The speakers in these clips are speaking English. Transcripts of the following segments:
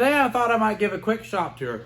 today I thought I might give a quick shop tour.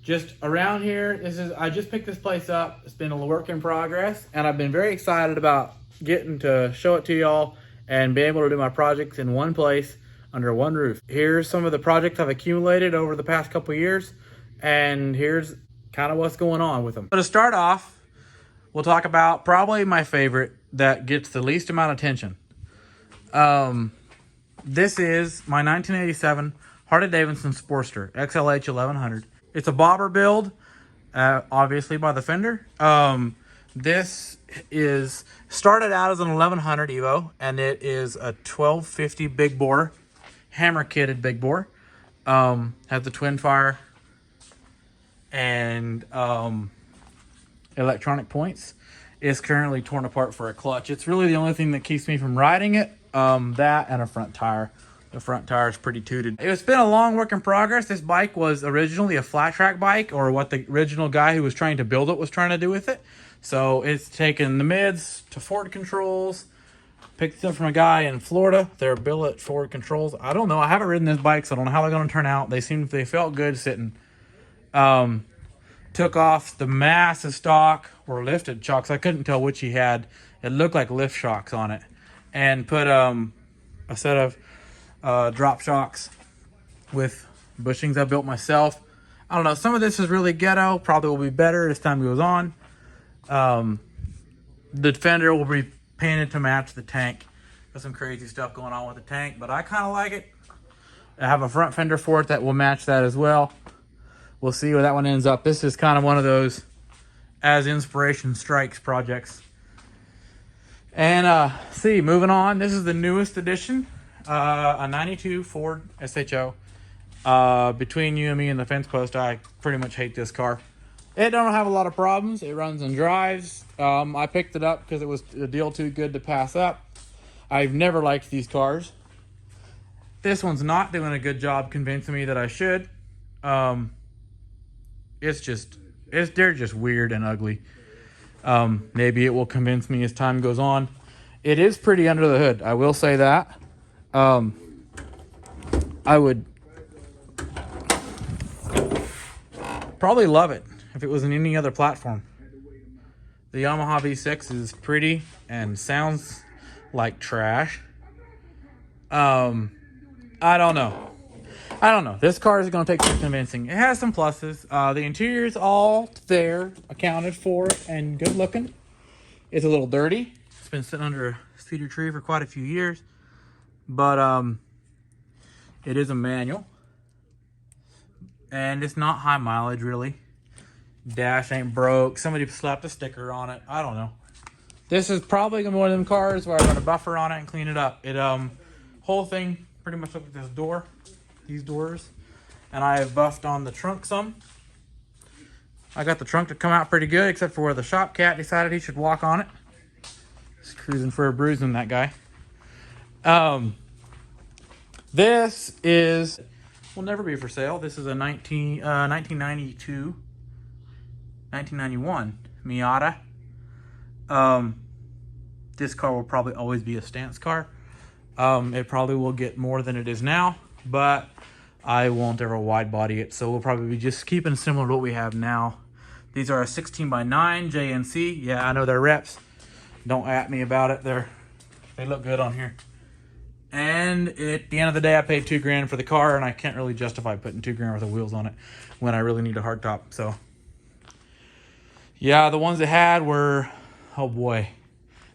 Just around here, I just picked this place up. It's been a work in progress, and I've been very excited about getting to show it to y'all and be able to do my projects in one place under one roof. Here's some of the projects I've accumulated over the past couple years, and here's kind of what's going on with them. But to start off, we'll talk about probably my favorite that gets the least amount of attention. This is my 1987 Harley-Davidson Sportster XLH 1100. It's a bobber build, obviously by the fender. This is started out as an 1100 Evo, and it is a 1250 big bore, hammer kitted big bore. Has the twin fire and electronic points. Is currently torn apart for a clutch. It's really the only thing that keeps me from riding it. That and a front tire. The front tire is pretty tooted. It's been a long work in progress. This bike was originally a flat track bike, or what the original guy who was trying to build it was trying to do with it. So it's taken the mids to forward controls. Picked it up from a guy in Florida. They're billet forward controls. I don't know. I haven't ridden this bike, so I don't know how they're going to turn out. They felt good sitting. Took off the massive stock or lifted shocks. I couldn't tell which he had. It looked like lift shocks on it. And put a set of drop shocks with bushings I built myself. I don't know. Some of this is really ghetto. Probably will be better as time goes on. The fender will be painted to match the tank. There's some crazy stuff going on with the tank, but I kind of like it. I have a front fender for it that will match that as well. We'll see where that one ends up. This is kind of one of those as inspiration strikes projects. And moving on. This is the newest edition, a 92 Ford SHO. Between you and me and the fence post, I pretty much hate this car. It don't have a lot of problems. It runs and drives. I picked it up because it was a deal too good to pass up. I've never liked these cars. This one's not doing a good job convincing me that I should. They're just weird and ugly. Maybe it will convince me as time goes on. It is pretty under the hood, I will say that. I would probably love it if it was in any other platform. The Yamaha V6 is pretty and sounds like trash. I don't know. This car is going to take some convincing. It has some pluses. The interior is all there, accounted for, and good looking. It's a little dirty. It's been sitting under a cedar tree for quite a few years. But it is a manual. And it's not high mileage, really. Dash ain't broke. Somebody slapped a sticker on it. I don't know. This is probably one of them cars where I run a buffer on it and clean it up. It whole thing pretty much looks like this door. These doors, and I have buffed on the trunk some. I got the trunk to come out pretty good, except for where the shop cat decided he should walk on it. Just cruising for a bruising, that guy. This will never be for sale. This is a 1991 Miata. This car will probably always be a stance car. It probably will get more than it is now, but I won't ever wide body it, so we'll probably be just keeping similar to what we have now. These are a 16x9 JNC. Yeah, I know they're reps. Don't at me about it. They look good on here. And at the end of the day, I paid $2 grand for the car, and I can't really justify putting $2 grand worth of wheels on it when I really need a hardtop. So yeah, the ones it had were, oh boy,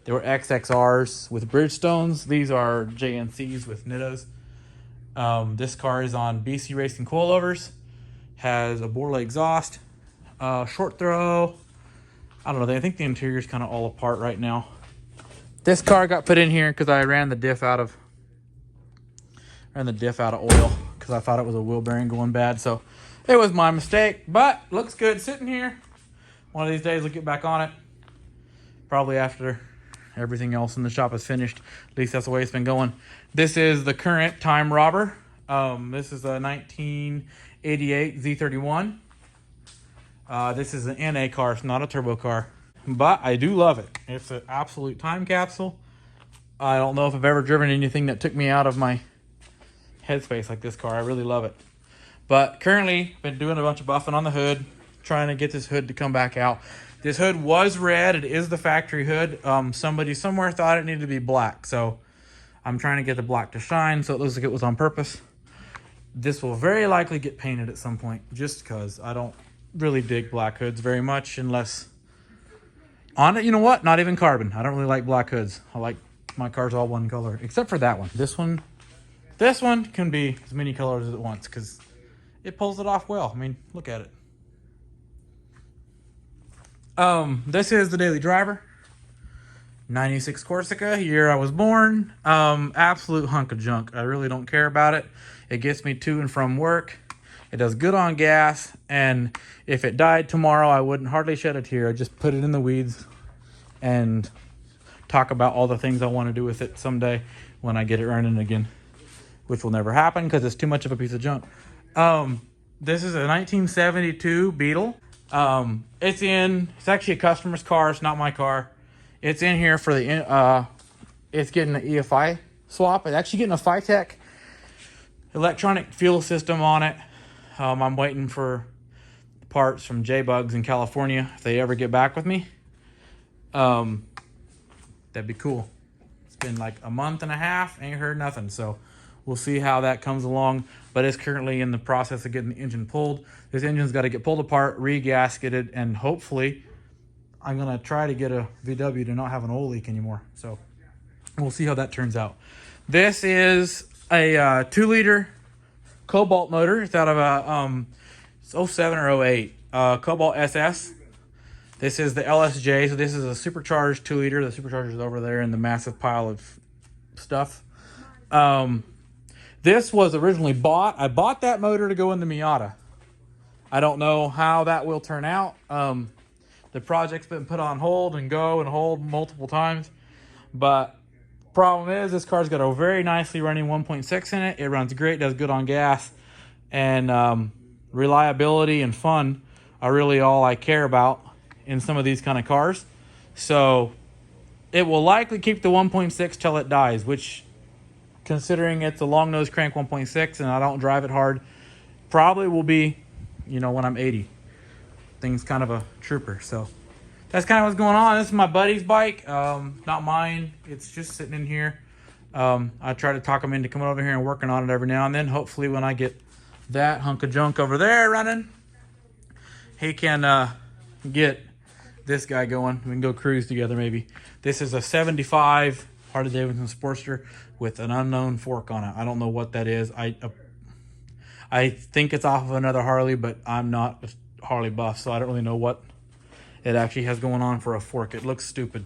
they were XXRs with Bridgestones. These are JNCs with Nittos. This car is on BC Racing coilovers, has a Borla exhaust, short throw. I don't know. I think the interior is kind of all apart right now. This car got put in here because I ran the diff out of oil because I thought it was a wheel bearing going bad. So it was my mistake, but looks good sitting here. One of these days we'll get back on it. Probably after everything else in the shop is finished. At least that's the way it's been going. This is the current time robber. This is a 1988 Z31. This is an NA car. It's not a turbo car, but I do love it. It's an absolute time capsule. I don't know if I've ever driven anything that took me out of my headspace like this car. I really love it. But currently, been doing a bunch of buffing on the hood, trying to get this hood to come back out. This hood was red. It is the factory hood. Somebody somewhere thought it needed to be black, so I'm trying to get the black to shine so it looks like it was on purpose. This will very likely get painted at some point, just because I don't really dig black hoods very much unless on it. You know what? Not even carbon. I don't really like black hoods. I like my cars all one color, except for that one. This one can be as many colors as it wants because it pulls it off well. I mean, look at it. This is the daily driver. 96 Corsica, year I was born. Absolute hunk of junk. I really don't care about it. It gets me to and from work. It does good on gas, and if it died tomorrow, I wouldn't hardly shed a tear. I'd just put it in the weeds and talk about all the things I want to do with it someday when I get it running again, which will never happen because it's too much of a piece of junk. This is a 1972 Beetle. It's actually a customer's car. It's not my car. It's in here for the, it's getting an EFI swap. It's actually getting a FiTech electronic fuel system on it. I'm waiting for parts from J-Bugs in California. If they ever get back with me, that'd be cool. It's been like a month and a half, ain't heard nothing. So we'll see how that comes along, but it's currently in the process of getting the engine pulled. This engine's got to get pulled apart, re-gasketed, and hopefully I'm going to try to get a VW to not have an oil leak anymore. So we'll see how that turns out. This is a 2-liter Cobalt motor. It's out of a 07 or 08 Cobalt SS. This is the LSJ. So this is a supercharged 2-liter. The supercharger is over there in the massive pile of stuff. This was originally bought. I bought that motor to go in the Miata. I don't know how that will turn out. The project's been put on hold and hold multiple times. But problem is, this car's got a very nicely running 1.6 in it. It runs great, does good on gas. And reliability and fun are really all I care about in some of these kind of cars. So it will likely keep the 1.6 till it dies, which, considering it's a long nose crank 1.6 and I don't drive it hard, probably will be, you know, when I'm 80. Thing's kind of a trooper. So that's kind of what's going on. This is my buddy's bike, not mine. It's just sitting in here. I try to talk him into coming over here and working on it every now and then. Hopefully when I get that hunk of junk over there running, he can get this guy going. We can go cruise together maybe. This is a 75 Harley Davidson Sportster with an unknown fork on it. I don't know what that is. I think it's off of another Harley, but I'm not a Harley buff, so I don't really know what it actually has going on for a fork. It looks stupid.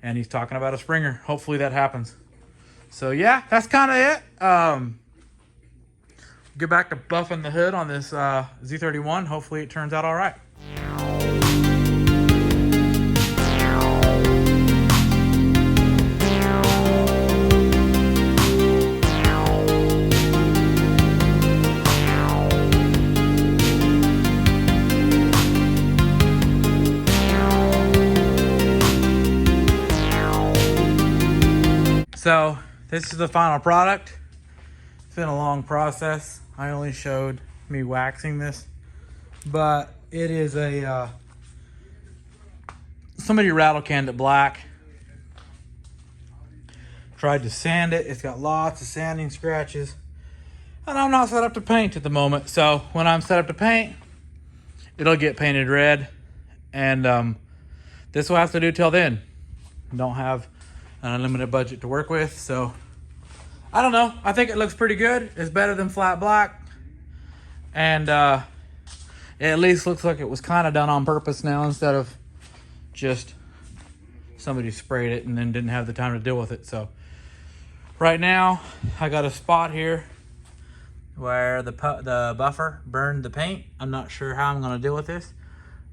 And he's talking about a Springer. Hopefully that happens. So yeah, that's kind of it. Get back to buffing the hood on this Z31. Hopefully it turns out all right. So this is the final product. It's been a long process. I only showed me waxing this, but it is a somebody rattle canned it black. Tried to sand it. It's got lots of sanding scratches, and I'm not set up to paint at the moment. So when I'm set up to paint, it'll get painted red, and this will have to do till then. Don't have an unlimited budget to work with, so I don't know. I think it looks pretty good. It's better than flat black, and it at least looks like it was kind of done on purpose now, instead of just somebody sprayed it and then didn't have the time to deal with it. So right now I got a spot here where the buffer burned the paint. I'm not sure how I'm going to deal with this,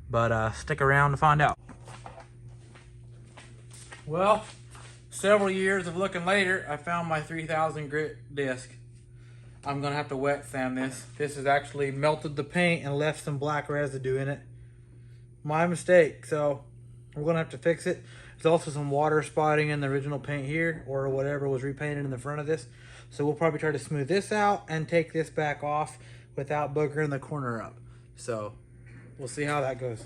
but stick around to find out. Well, several years of looking later, I found my 3000 grit disc. I'm gonna have to wet sand this. This has actually melted the paint and left some black residue in it. My mistake, so we're gonna have to fix it. There's also some water spotting in the original paint here, or whatever was repainted in the front of this. So we'll probably try to smooth this out and take this back off without boogering the corner up. So we'll see how that goes.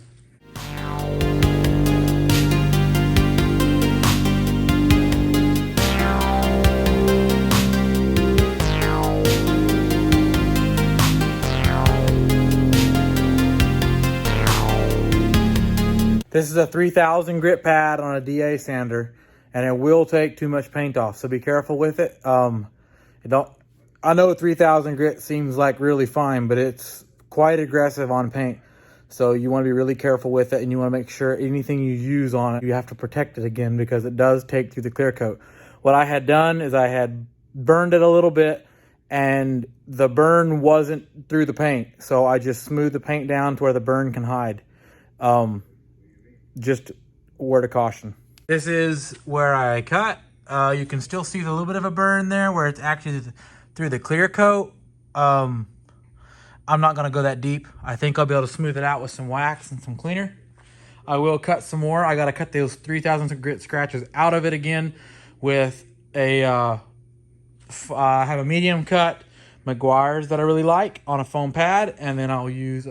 This is a 3000 grit pad on a DA sander, and it will take too much paint off, so be careful with it. I know 3000 grit seems like really fine, but it's quite aggressive on paint. So you want to be really careful with it, and you want to make sure anything you use on it, you have to protect it again, because it does take through the clear coat. What I had done is I had burned it a little bit, and the burn wasn't through the paint. So I just smoothed the paint down to where the burn can hide. Just a word of caution. This is where I cut. You can still see the little bit of a burn there where it's actually through the clear coat. I'm not gonna go that deep. I think I'll be able to smooth it out with some wax and some cleaner. I will cut some more. I gotta cut those 3000 grit scratches out of it again with a, I have a medium cut Meguiars that I really like on a foam pad, and then I'll use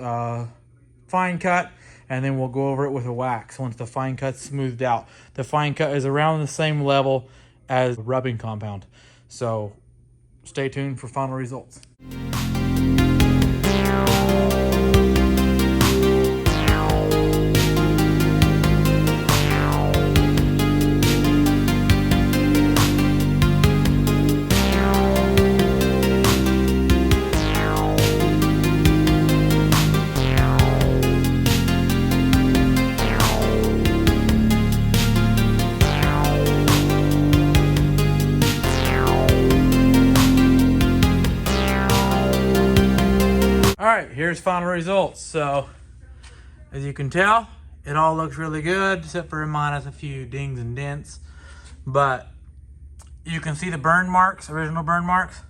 fine cut, and then we'll go over it with a wax once the fine cut's smoothed out. The fine cut is around the same level as rubbing compound. So stay tuned for final results. All right, here's final results. So as you can tell, it all looks really good, except for minus a few dings and dents. But you can see the burn marks, original burn marks,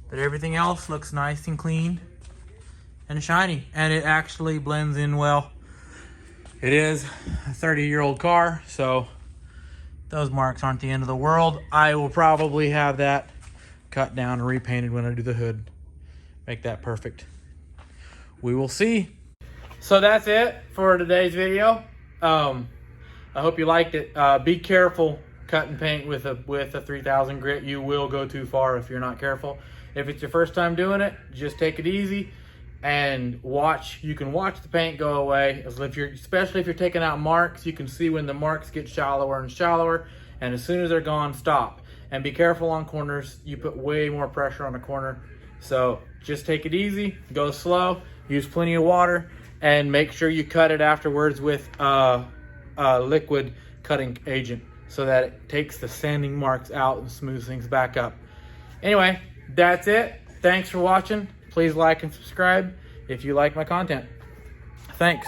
but everything else looks nice and clean and shiny, and it actually blends in well. It is a 30-year-old car, so those marks aren't the end of the world. I will probably have that cut down and repainted when I do the hood. Make that perfect. We will see. So that's it for today's video. I hope you liked it. Be careful cutting paint with a 3000 grit. You will go too far if you're not careful. If it's your first time doing it, just take it easy and watch. You can watch the paint go away. Especially if you're taking out marks, you can see when the marks get shallower and shallower, and as soon as they're gone, stop. And be careful on corners. You put way more pressure on a corner. So just take it easy, go slow, use plenty of water, and make sure you cut it afterwards with liquid cutting agent so that it takes the sanding marks out and smooths things back up. Anyway, that's it. Thanks for watching. Please like and subscribe if you like my content. Thanks.